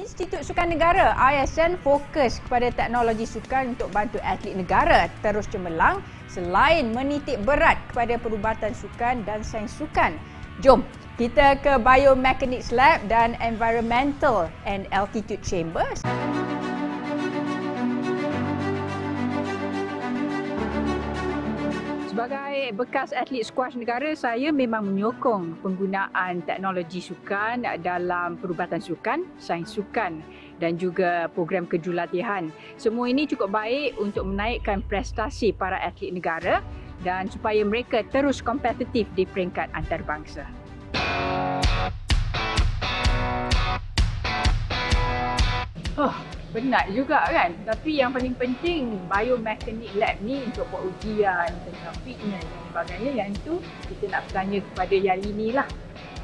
Institut Sukan Negara ISN fokus kepada teknologi sukan untuk bantu atlet negara terus cemerlang selain menitik berat kepada perubatan sukan dan sains sukan. Jom kita ke Biomechanics Lab dan Environmental and Altitude Chamber. Sebagai bekas atlet skuas negara, saya memang menyokong penggunaan teknologi sukan dalam perubatan sukan, sains sukan dan juga program kejurulatihan. Semua ini cukup baik untuk menaikkan prestasi para atlet negara dan supaya mereka terus kompetitif di peringkat antarabangsa. Penat juga kan, tapi yang paling penting Biomechanics Lab ni untuk buat ujian tentang fitness dan sebagainya. Yang itu kita nak bertanya kepada Yalini lah.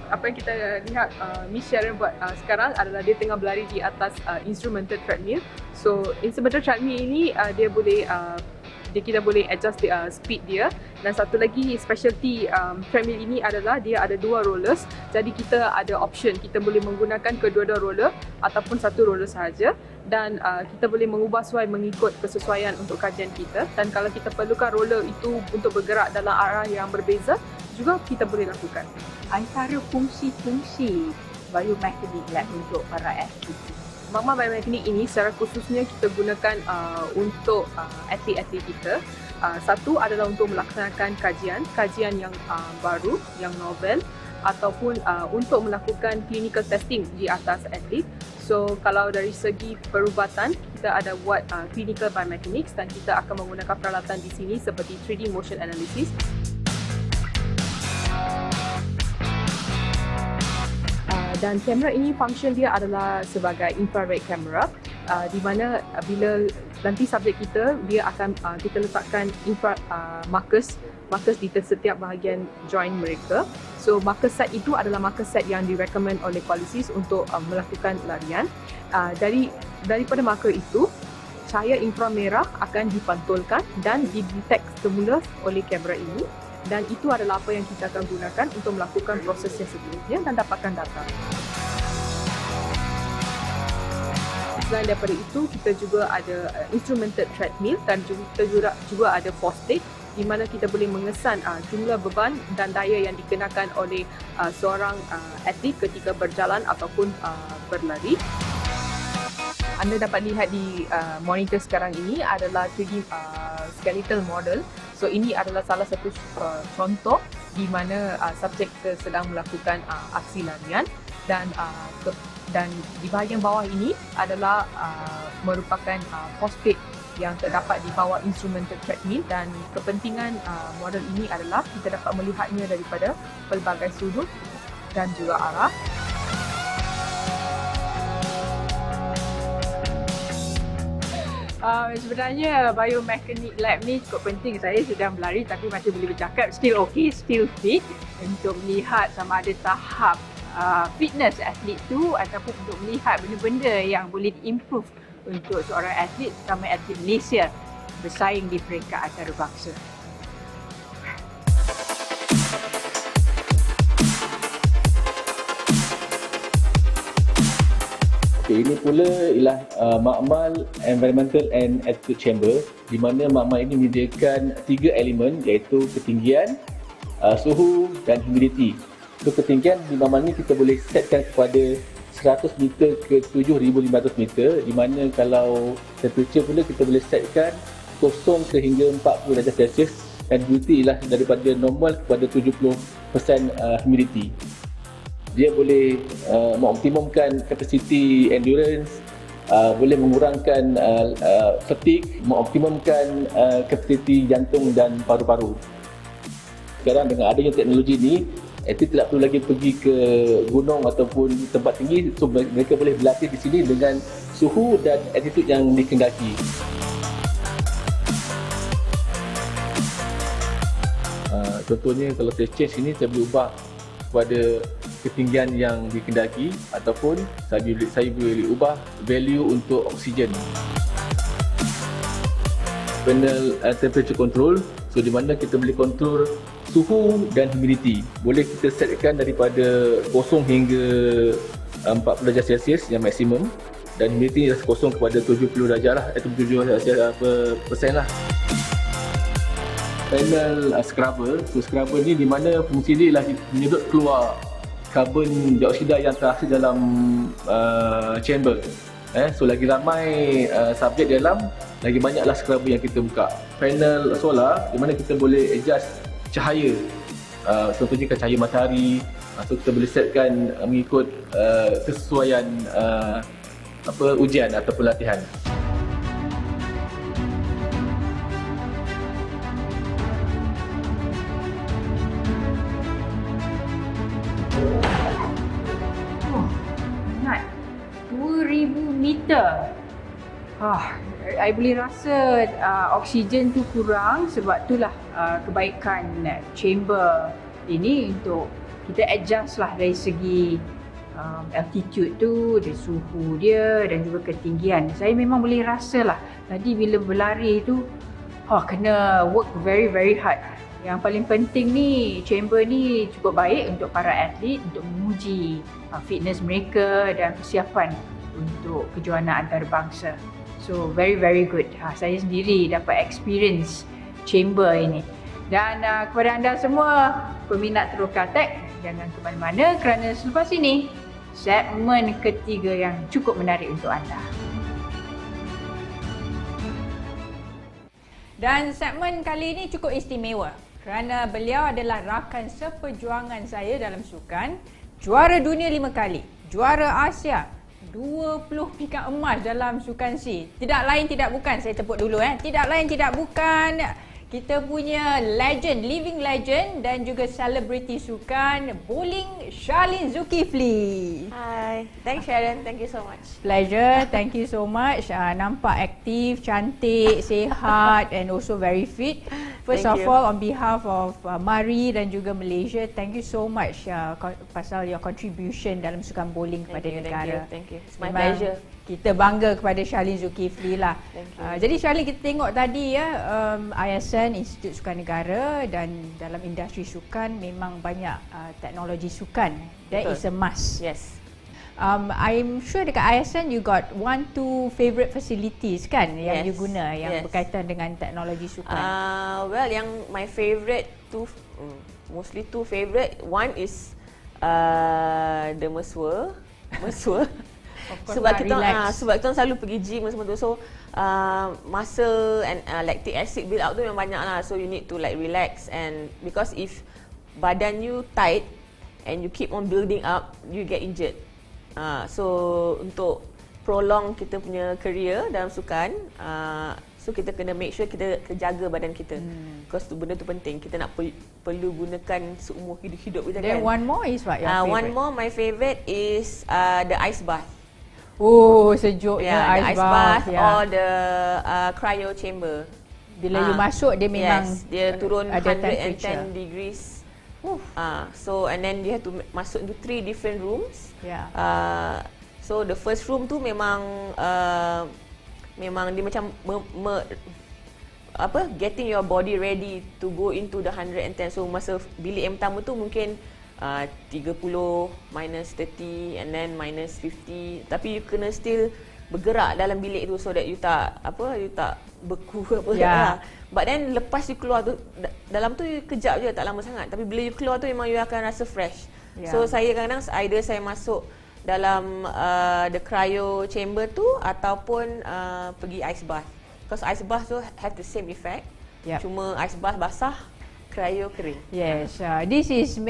Apa yang kita lihat Miss Sharon buat sekarang adalah dia tengah berlari di atas instrumented treadmill. So instrumented treadmill ini kita boleh adjust speed dia, dan satu lagi specialty treadmill ini adalah dia ada dua rollers. Jadi kita ada option, kita boleh menggunakan kedua-dua roller ataupun satu roller sahaja, dan kita boleh mengubah sesuai mengikut kesesuaian untuk kajian kita. Dan kalau kita perlukan roller itu untuk bergerak dalam arah yang berbeza, juga kita boleh lakukan. Antara fungsi-fungsi Biomechanics Lab untuk para atlet, Magma Biomechanics ini secara khususnya kita gunakan untuk atlet-atlet kita. Satu adalah untuk melaksanakan kajian yang baru, yang novel, ataupun untuk melakukan clinical testing di atas atlet. So kalau dari segi perubatan, kita ada buat clinical biomechanics dan kita akan menggunakan peralatan di sini seperti 3D motion analysis. Dan kamera ini function dia adalah sebagai infrared camera, di mana bila nanti subjek kita, dia akan kita letakkan markers di setiap bahagian joint mereka. So marker set itu adalah marker set yang direkomend oleh policies untuk melakukan larian. Daripada marker itu, cahaya inframerah akan dipantulkan dan didetek semula oleh kamera ini. Dan itu adalah apa yang kita akan gunakan untuk melakukan proses yang seterusnya dan dapatkan data. Selain daripada itu, kita juga ada instrumented treadmill dan kita juga ada postage, di mana kita boleh mengesan jumlah beban dan daya yang dikenakan oleh seorang atlet ketika berjalan ataupun berlari. Anda dapat lihat di monitor sekarang ini adalah 3D skeletal model. So ini adalah salah satu contoh di mana subjek kita sedang melakukan aksi larian, dan di bahagian bawah ini adalah merupakan postage yang terdapat di bawah instrumented treadmill, dan kepentingan model ini adalah kita dapat melihatnya daripada pelbagai sudut dan juga arah. Sebenarnya Biomechanics Lab ni cukup penting. Saya sedang berlari tapi masih boleh bercakap, still okay, still fit, untuk melihat sama ada tahap fitness atlet tu ataupun untuk melihat benda-benda yang boleh diimprove untuk seorang atlet, terutama atlet Malaysia bersaing di peringkat antarabangsa. Ini pula ialah makmal Environmental and Altitude Chamber, di mana makmal ini menyediakan 3 elemen, iaitu ketinggian, suhu dan humidity. Untuk ketinggian di makmal ini kita boleh setkan kepada 100 meter ke 7,500 meter, di mana kalau temperature pula kita boleh setkan 0 sehingga 40 darjah Celsius, dan humidity ialah daripada normal kepada 70% humidity. Dia boleh mengoptimumkan kapasiti endurance, boleh mengurangkan fatigue, mengoptimumkan kapasiti jantung dan paru-paru. Sekarang dengan adanya teknologi ini, atlet tidak perlu lagi pergi ke gunung ataupun tempat tinggi, so mereka boleh berlatih di sini dengan suhu dan altitude yang dikehendaki. Contohnya kalau saya change ini, saya boleh ubah kepada ketinggian yang dikehendaki, ataupun saya boleh ubah value untuk oksigen. Panel temperature control, so di mana kita boleh control suhu dan humidity. Boleh kita setkan daripada 0 hingga 40 darjah Celsius yang maksimum, dan humidity kosong kepada 70 darjah lah, 70% lah. Panel scrubber. So scrubber ni di mana fungsi dia ialah menyedot keluar karbon dioksida yang terhasil dalam chamber. So lagi ramai subjek dalam, lagi banyaklah scrubber yang kita buka. Panel solar di mana kita boleh adjust cahaya. Contohnya cahaya matahari. So kita boleh setkan mengikut kesesuaian ujian ataupun latihan. Ingat 2000 meter. I boleh rasa oksigen tu kurang, sebab itulah kebaikan chamber ini untuk kita adjust lah dari segi altitude tu, dari suhu dia dan juga ketinggian. Saya memang boleh rasa lah tadi bila berlari tu kena work very very hard. Yang paling penting ni, chamber ni cukup baik untuk para atlet untuk menguji fitness mereka dan persiapan untuk kejohanan antarabangsa. So very very good. Saya sendiri dapat experience chamber ini. Dan kepada anda semua peminat Teroka Tech, jangan ke mana-mana kerana selepas ini segmen ketiga yang cukup menarik untuk anda. Dan segmen kali ini cukup istimewa kerana beliau adalah rakan seperjuangan saya dalam sukan, juara dunia 5 kali, juara Asia, 20 pikat emas dalam sukan C. Tidak lain tidak bukan, saya tepuk dulu tidak lain tidak bukan, kita punya legend, living legend dan juga selebriti sukan bowling, Charlene Zulkifli. Hi, thanks Sharon, thank you so much. Pleasure, thank you so much. Nampak aktif, cantik, sihat and also very fit. First of all, on behalf of Mari dan juga Malaysia, thank you so much pasal your contribution dalam sukan bowling kepada negara. Thank you. It's my pleasure. Kita bangga kepada Charlene Zulkifli lah. Jadi Charlene, kita tengok tadi ISN, Institut Sukan Negara, dan dalam industri sukan memang banyak teknologi sukan. That is a must. Yes. I'm sure dekat ISN you got 1-2 favourite facilities kan yang you guna yang berkaitan dengan teknologi sukan. Well, yang my favourite mostly two favourite. One is the Mesua. Sebab kita selalu pergi gym semua tu, so muscle and lactic acid build up tu memang banyak lah, so you need to like relax, and because if badan you tight and you keep on building up, you get injured. So untuk prolong kita punya career dalam sukan, so kita kena make sure kita jaga badan kita, because benda tu penting, kita nak perlu gunakan seumur hidup kita. Then kan. one more is what your favourite? One more, my favourite is the ice bath. Oh, sejuknya the ice bath or the cryo chamber. Bila you masuk dia memang dia turun ada 110 degrees. So and then you have to masuk into 3 different rooms. So the first room tu memang dia macam getting your body ready to go into the 110. So masa bilik yang pertama tu mungkin 30, -30 and then -50, tapi you kena still bergerak dalam bilik tu so that you tak beku apa. But then lepas you keluar tu dalam tu you kejap je, tak lama sangat, tapi bila you keluar tu memang you akan rasa fresh. So saya kadang-kadang either saya masuk dalam the cryo chamber tu ataupun pergi ice bath, because ice bath tu have the same effect. Cuma ice bath basah, cryo kering. Yes, this is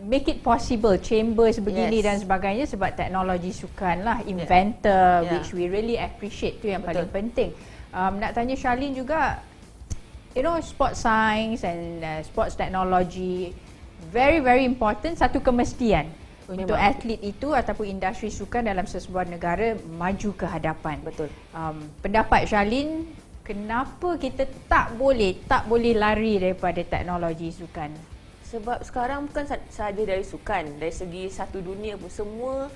make it possible chamber sebegini dan sebagainya sebab teknologi sukan lah, inventor, which we really appreciate, tu yang paling penting. Nak tanya Charlene juga, sports science and sports technology very very important, satu kemestian untuk atlet itu ataupun industri sukan dalam sesebuah negara maju ke hadapan. Betul. Pendapat Charlene, kenapa kita tak boleh lari daripada teknologi sukan? Sebab sekarang bukan sahaja dari sukan, dari segi satu dunia pun semua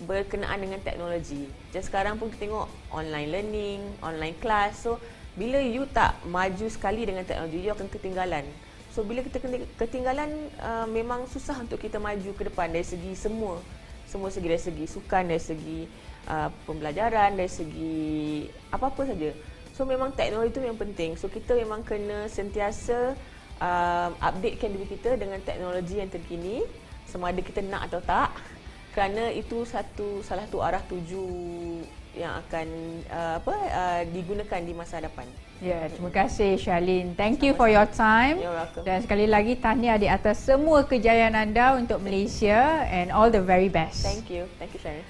berkenaan dengan teknologi. Dan sekarang pun kita tengok online learning, online class. So bila you tak maju sekali dengan teknologi, you akan ketinggalan. So bila kita ketinggalan, memang susah untuk kita maju ke depan dari segi semua semua segi, dari segi sukan, dari segi pembelajaran, dari segi apa-apa saja. So memang teknologi itu yang penting. So kita memang kena sentiasa updatekan diri kita dengan teknologi yang terkini, sama ada kita nak atau tak, kerana itu salah satu arah tuju yang akan digunakan di masa hadapan. Ya, terima kasih Charlene. Thank you for your time. You're welcome. Dan sekali lagi tahniah di atas semua kejayaan anda untuk Malaysia and all the very best. Thank you Sharon.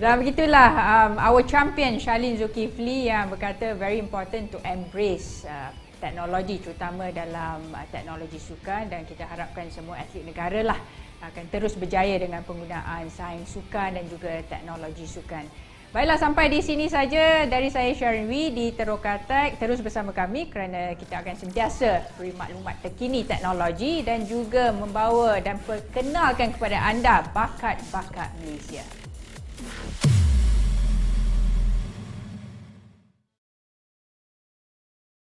Dan begitulah our champion Charlene Zulkifli yang berkata very important to embrace teknologi, terutama dalam teknologi sukan, dan kita harapkan semua atlet negara lah akan terus berjaya dengan penggunaan sains sukan dan juga teknologi sukan. Baiklah, sampai di sini saja dari saya Sharon Wee di Teruk Tech. Terus bersama kami kerana kita akan sentiasa beri maklumat terkini teknologi dan juga membawa dan perkenalkan kepada anda bakat-bakat Malaysia.